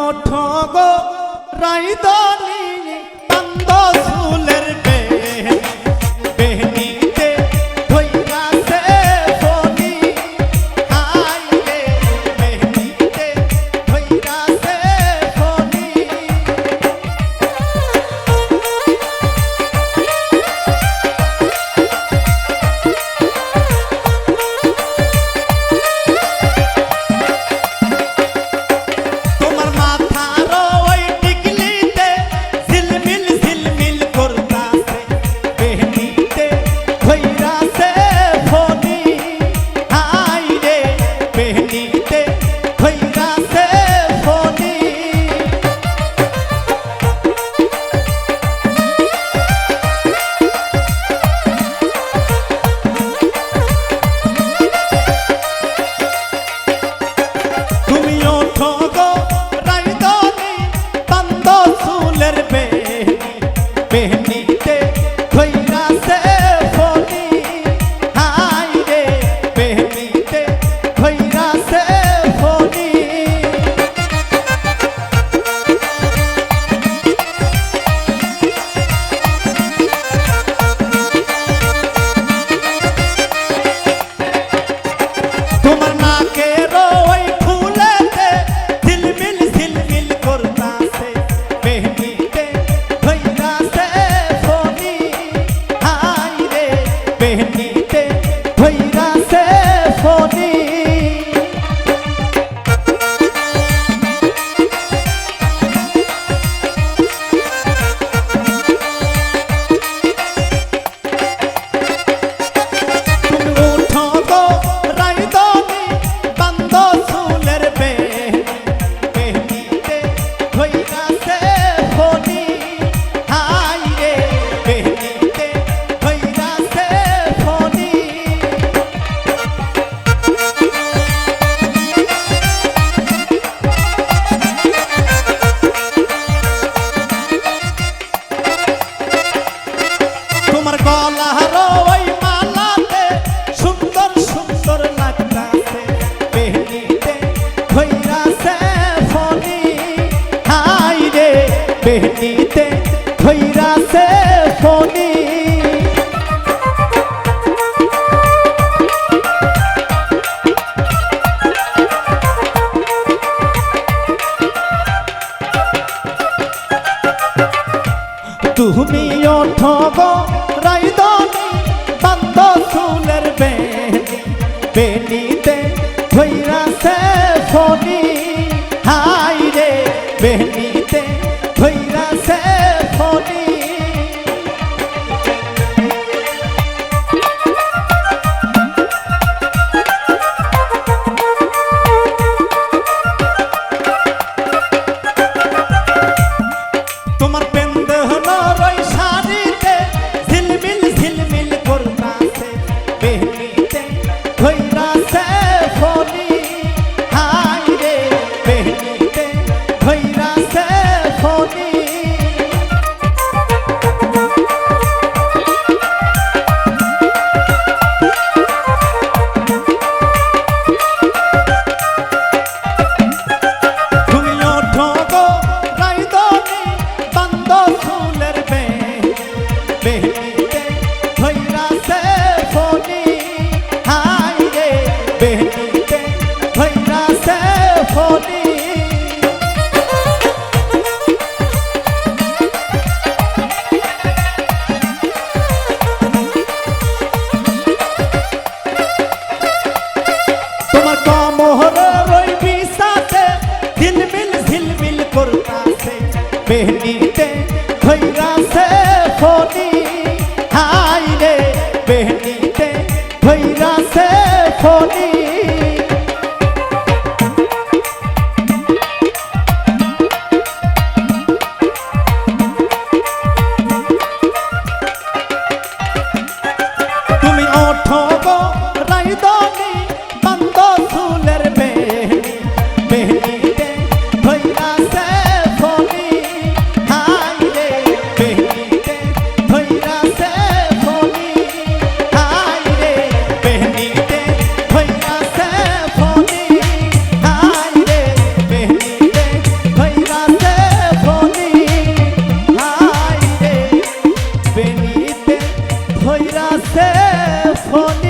ওঠো গো রাইদনি বান্দ চুলের বেহনিতে ধইরাছে ফনি আইরে বেহনিতে ধইরাছে ফনি তোমার মাথার ওই টিকলিতে ঝিলমিল ঝিলমিল করতাছে বেহনিতে ধইরাছে ফনি আইরে বেহনিতে ধইরাছে ফনি তুমি ওঠো গো রাইদনি বান্দ চুলের বেহনিতে ধইরাছে ফনি হাইরে বেহনিতে ধইরাছে ফনি তোমার নাকের ওই ফুলেতে ঝিলমিল ঝিলমিল করতাছে বেহনিতে ধইরাছে ফনি হাইরে বেহনিতে ধইরাছে ফনি তুমি ওঠো গো রাইদনি বান্দ চুলের বেহনিতে ধইরাছে ফনি হাইরে বেহনিতে ধইরাছে ফনি তোমার গলার ওই মালাতে সুন্দর সুন্দর লাগতাছে বেহনিতে ধইরাছে ফনি হাইরে বেহনিতে ধইরাছে ফনি তুমি ওঠো গো রাইদনি বান্দ চুলের বেহনিতে ধইরাছে ফনি হাইরে বেহনিতে ধইরাছে ফনি তোমার পেন্দহনর ওই শাড়িতে ঝিলমিল ঝিলমিল করতাছে বেহনিতে ধইরাছে ফনি হাইরে বেহনিতে ধইরাছে ফনি তুমি ওঠো গো রাইদনি বান্দ চুলের বেহনিতে ধইরাছে ফনি হাইরে বেহনিতে ধইরাছে ফনি তোমার কমহরের ওই বিছাতে ঝিলমিল ঝিলমিল করতাছে বেহনিতে ধইরাছে ফনি হাইরে বেহনিতে ধইরাছে ফনি তুমি ওঠো গো রাইদনি বান্দ চুলের বেহনিতে ধইরাছে ফনি এখন